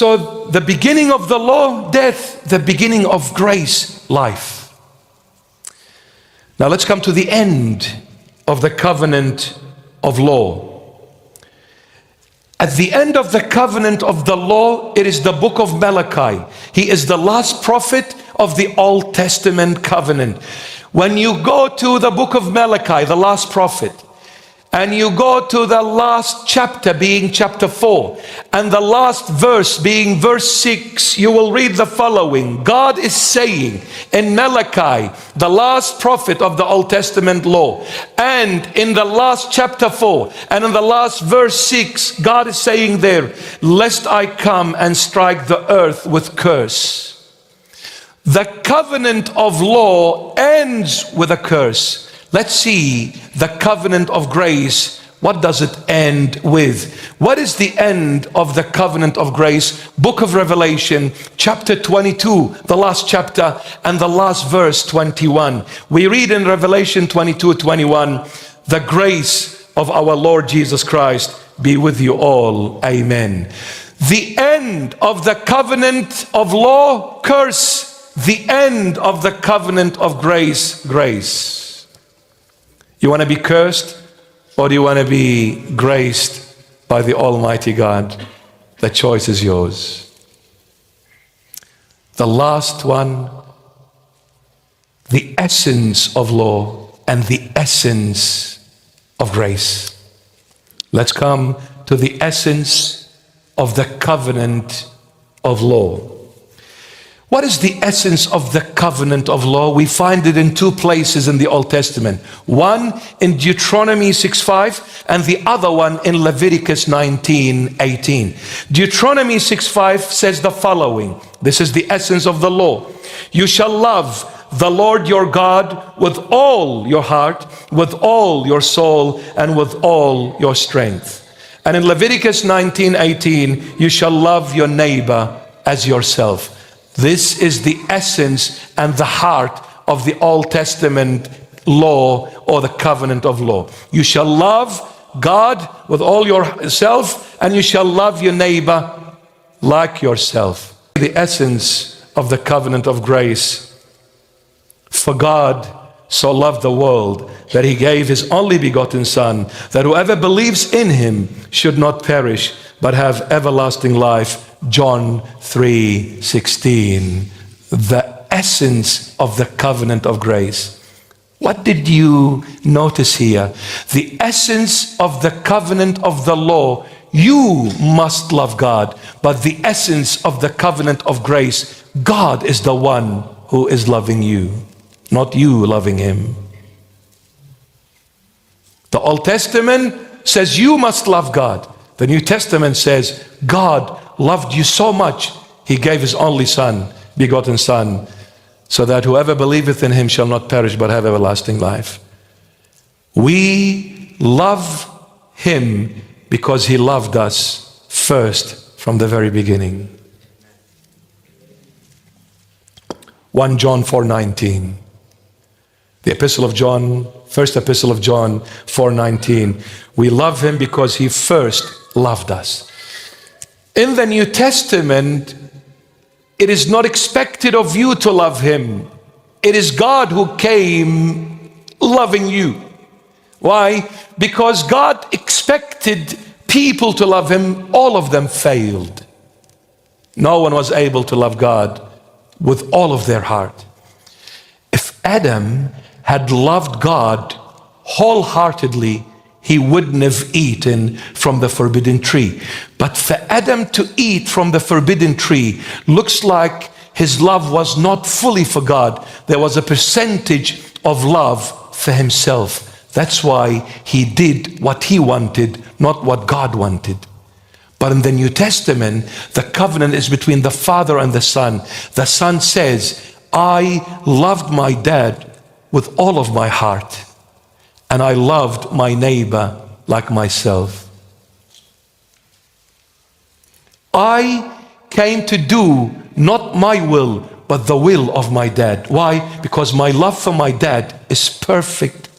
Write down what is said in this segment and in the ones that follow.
So the beginning of the law, death. The beginning of grace, life. Now let's come to the end of the covenant of law. At the end of the covenant of the law, it is the book of Malachi. He is the last prophet of the Old Testament covenant. When you go to the book of Malachi, the last prophet, and you go to the last chapter being chapter 4, and the last verse being verse 6, you will read the following. God is saying in Malachi, the last prophet of the Old Testament law, and in the last chapter 4, and in the last verse 6, God is saying there, lest I come and strike the earth with curse. The covenant of law ends with a curse. Let's see the covenant of grace. What does it end with? What is the end of the covenant of grace? Book of Revelation, chapter 22, the last chapter, and the last verse 21. We read in Revelation 22:21, the grace of our Lord Jesus Christ be with you all. Amen. The end of the covenant of law, curse. The end of the covenant of grace, grace. You want to be cursed, or do you want to be graced by the Almighty God? The choice is yours. The last one, the essence of law and the essence of grace. Let's come to the essence of the covenant of law. What is the essence of the covenant of law? We find it in two places in the Old Testament. One in Deuteronomy 6:5 and the other one in Leviticus 19:18. Deuteronomy 6:5 says the following. This is the essence of the law. You shall love the Lord your God with all your heart, with all your soul, and with all your strength. And in Leviticus 19:18, you shall love your neighbor as yourself. This is the essence and the heart of the Old Testament law, or the covenant of law. You shall love God with all yourself, and you shall love your neighbor like yourself. The essence of the covenant of grace. For God so loved the world that he gave his only begotten Son, that whoever believes in him should not perish but have everlasting life. John 3:16. The essence of the covenant of grace. What did you notice here? The essence of the covenant of the law. You must love God, but the essence of the covenant of grace, God is the one who is loving you, not you loving him. The Old Testament says you must love God. The New Testament says God loved you so much, he gave his only Son, begotten Son, so that whoever believeth in him shall not perish but have everlasting life. We love him because he loved us first from the very beginning. 1 John 4:19. The epistle of John, first epistle of John 4:19. We love him because he first loved us. In the New Testament, it is not expected of you to love him. It is God who came loving you. Why? Because God expected people to love him. All of them failed. No one was able to love God with all of their heart. If Adam had loved God wholeheartedly, he wouldn't have eaten from the forbidden tree. But for Adam to eat from the forbidden tree looks like his love was not fully for God. There was a percentage of love for himself. That's why he did what he wanted, not what God wanted. But in the New Testament, the covenant is between the Father and the Son. The Son says, I loved my dad with all of my heart, and I loved my neighbor like myself. I came to do not my will, but the will of my dad. Why? Because my love for my dad is perfect.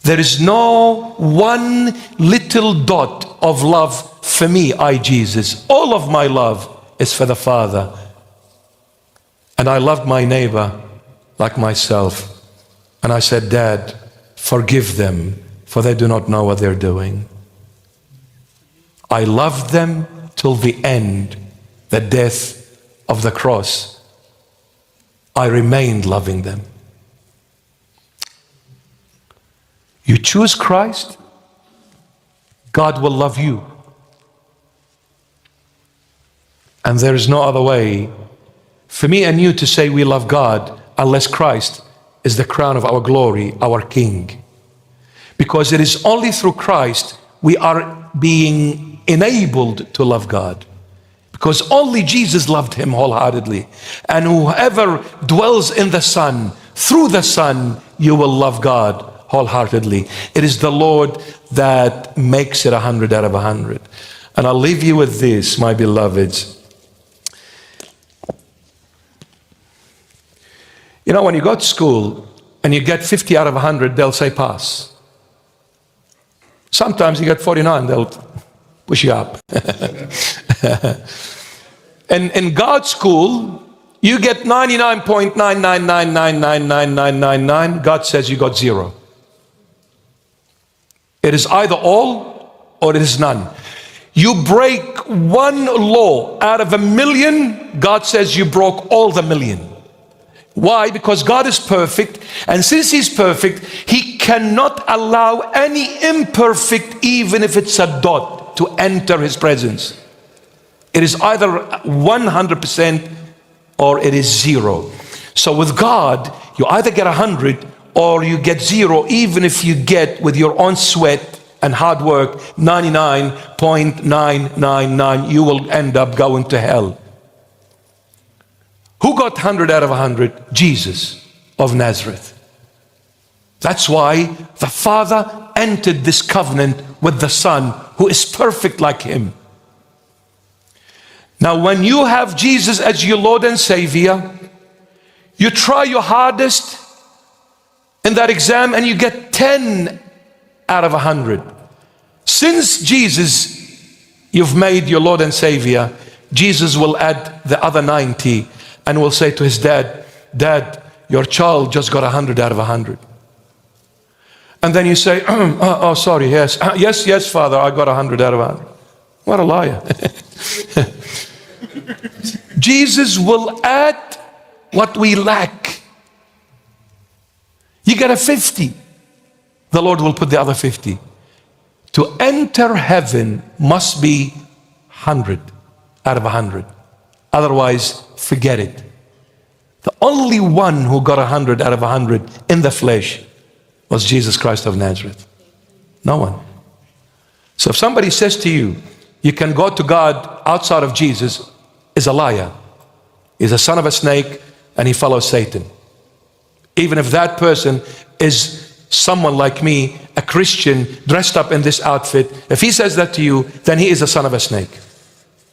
There is no one little dot of love for me, I Jesus. All of my love is for the Father. And I loved my neighbor like myself. And I said, Dad, forgive them, for they do not know what they're doing. I loved them till the end, the death of the cross. I remained loving them. You choose Christ, God will love you. And there is no other way for me and you to say we love God unless Christ is the crown of our glory, our King. Because it is only through Christ we are being enabled to love God. Because only Jesus loved him wholeheartedly. And whoever dwells in the Son, through the Son, you will love God wholeheartedly. It is the Lord that makes it 100 out of 100. And I'll leave you with this, my beloveds. You know, when you go to school and you get 50 out of 100, they'll say pass. Sometimes you get 49, they'll push you up. And in God's school, you get 99.999999999. God says you got 0. It is either all or it is none. You break one law out of 1,000,000, God says you broke all the 1,000,000. Why? Because God is perfect, and since He's perfect, He cannot allow any imperfect, even if it's a dot, to enter His presence. It is either 100% or it is 0. So with God, you either get 100 or you get 0, even if you get, with your own sweat and hard work, 99.999, you will end up going to hell. Who got 100 out of 100? Jesus of Nazareth. That's why the Father entered this covenant with the Son, who is perfect like Him. Now, when you have Jesus as your Lord and Savior, you try your hardest in that exam and you get 10 out of 100. Since Jesus, you've made your Lord and Savior, Jesus will add the other 90 and will say to his dad, Dad, your child just got 100 out of 100. And then you say, oh, sorry, yes. Yes, Father, I got 100 out of 100. What a liar. Jesus will add what we lack. You get a 50. The Lord will put the other 50. To enter heaven must be 100 out of 100. Otherwise, forget it. The only one who got 100 out of 100 in the flesh was Jesus Christ of Nazareth. No one. So if somebody says to you, you can go to God outside of Jesus, is a liar. He's a son of a snake and he follows Satan. Even if that person is someone like me, a Christian dressed up in this outfit, if he says that to you, then he is a son of a snake.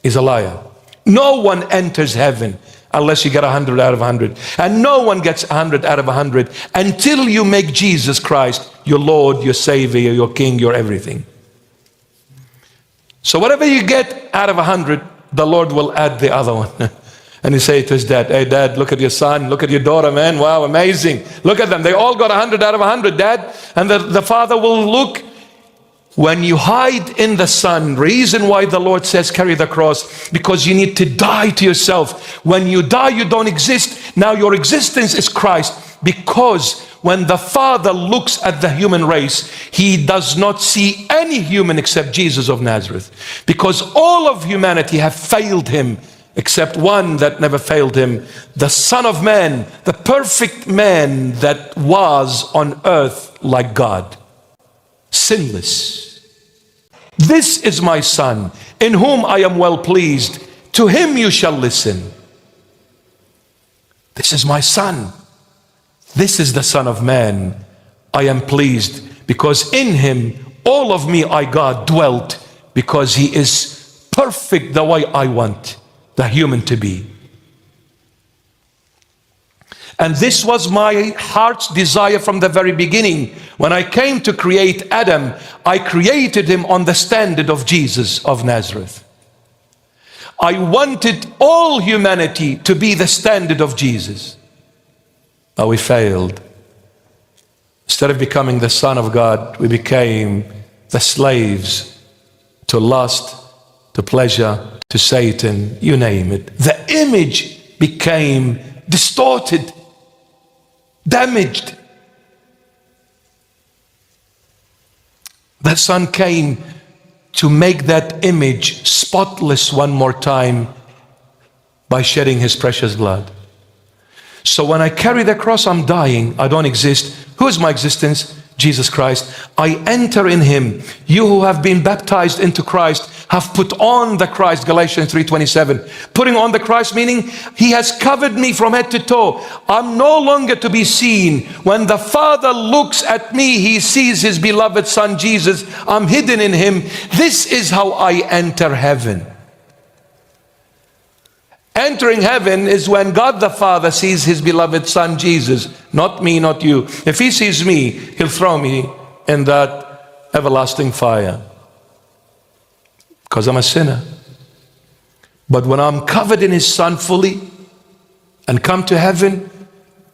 He's a liar. No one enters heaven unless you get 100 out of 100. And no one gets 100 out of 100 until you make Jesus Christ your Lord, your Savior, your King, your everything. So whatever you get out of 100, the Lord will add the other one. And he say to his dad, hey Dad, look at your son, look at your daughter, man, wow, amazing. Look at them, they all got 100 out of 100, Dad. And the father will look. When you hide in the Son, reason why the Lord says carry the cross, because you need to die to yourself. When you die, you don't exist. Now your existence is Christ, because when the Father looks at the human race, He does not see any human except Jesus of Nazareth, because all of humanity have failed Him except one that never failed Him, the Son of Man, the perfect man that was on earth like God, sinless. This is my Son, in whom I am well pleased. To Him you shall listen. This is my Son. This is the Son of Man. I am pleased, because in Him all of me, God, dwelt, because He is perfect the way I want the human to be. And this was my heart's desire from the very beginning. When I came to create Adam, I created him on the standard of Jesus of Nazareth. I wanted all humanity to be the standard of Jesus. But we failed. Instead of becoming the Son of God, we became the slaves to lust, to pleasure, to Satan, you name it. The image became distorted, damaged. The Son came to make that image spotless one more time by shedding his precious blood. So when I carry the cross, I'm dying. I don't exist. Who is my existence? Jesus Christ. I enter in him. You who have been baptized into Christ have put on the Christ, Galatians 3:27. Putting on the Christ meaning he has covered me from head to toe. I'm no longer to be seen. When the Father looks at me, he sees his beloved Son Jesus. I'm hidden in him. This is how I enter heaven. Entering heaven is when God the Father sees his beloved Son Jesus, not me, not you. If he sees me, he'll throw me in that everlasting fire because I'm a sinner. But when I'm covered in his Son fully and come to heaven,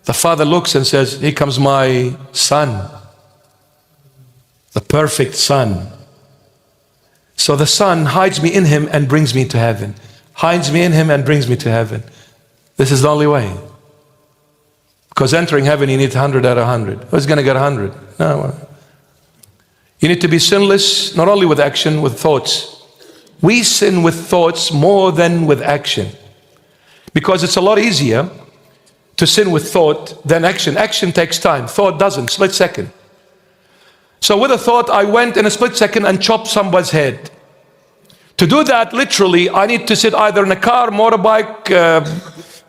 the Father looks and says, here comes my Son, the perfect Son. So the Son hides me in him and brings me to heaven. Hides me in him and brings me to heaven. This is the only way. Because entering heaven, you need 100 out of 100. Who's going to get 100? No. You need to be sinless, not only with action, with thoughts. We sin with thoughts more than with action. Because it's a lot easier to sin with thought than action. Action takes time. Thought doesn't. Split second. So with a thought, I went in a split second and chopped somebody's head. To do that, literally, I need to sit either in a car, motorbike,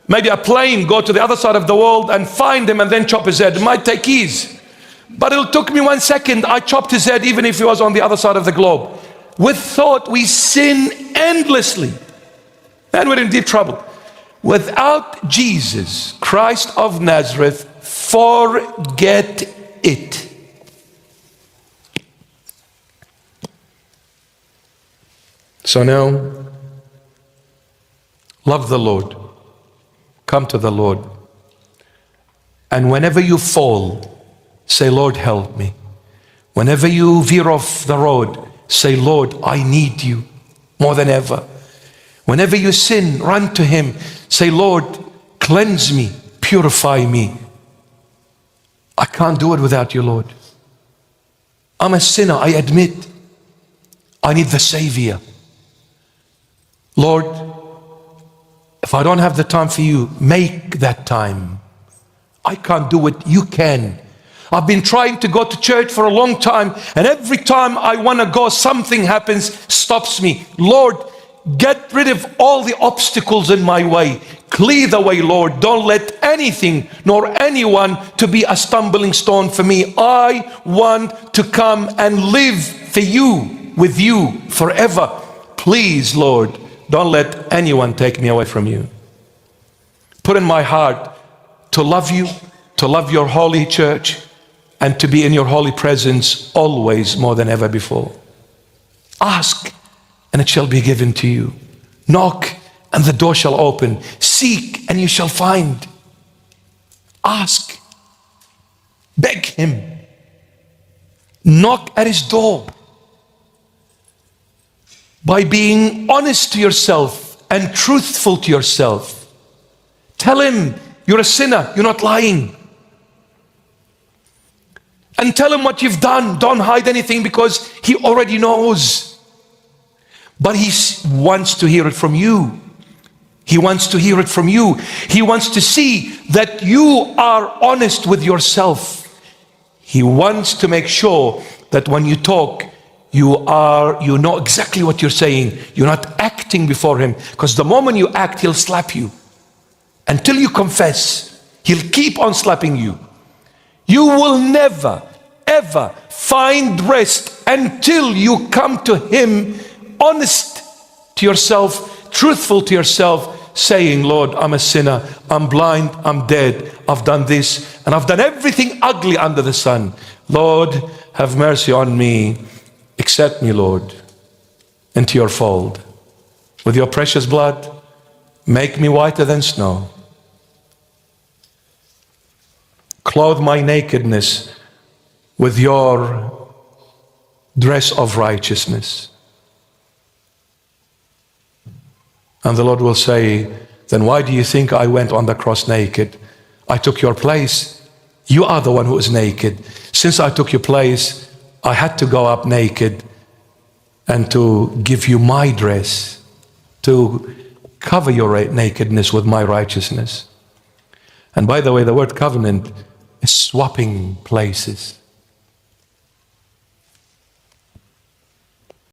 maybe a plane, go to the other side of the world and find him and then chop his head. It might take years. But it took me 1 second. I chopped his head even if he was on the other side of the globe. With thought, we sin endlessly. And we're in deep trouble. Without Jesus, Christ of Nazareth, forget it. So now, love the Lord. Come to the Lord. And whenever you fall, say, Lord, help me. Whenever you veer off the road, say, Lord, I need you more than ever. Whenever you sin, run to him. Say, Lord, cleanse me, purify me. I can't do it without you, Lord. I'm a sinner, I admit. I need the Savior. Lord, if I don't have the time for you, make that time. I can't do it, you can. I've been trying to go to church for a long time, and every time I want to go, something happens, stops me. Lord, get rid of all the obstacles in my way. Clear the way, Lord. Don't let anything nor anyone to be a stumbling stone for me. I want to come and live for you, with you forever. Please, Lord, don't let anyone take me away from you. Put in my heart to love you, to love your holy church, and to be in your holy presence always more than ever before. Ask, and it shall be given to you. Knock, and the door shall open. Seek, and you shall find. Ask. Beg him. Knock at his door. By being honest to yourself and truthful to yourself. Tell him you're a sinner, you're not lying. And tell him what you've done. Don't hide anything because he already knows. But he wants to hear it from you. He wants to hear it from you. He wants to see that you are honest with yourself. He wants to make sure that when you talk, you know exactly what you're saying. You're not acting before him. Because the moment you act, he'll slap you. Until you confess, he'll keep on slapping you. You will never, ever find rest until you come to him honest to yourself, truthful to yourself, saying, Lord, I'm a sinner, I'm blind, I'm dead, I've done this, and I've done everything ugly under the sun. Lord, have mercy on me. Accept me, Lord, into your fold. with your precious blood, make me whiter than snow. Clothe my nakedness with your dress of righteousness. And the Lord will say, then why do you think I went on the cross naked? I took your place. You are the one who is naked. Since I took your place, I had to go up naked and to give you my dress, to cover your nakedness with my righteousness. And by the way, the word covenant is swapping places.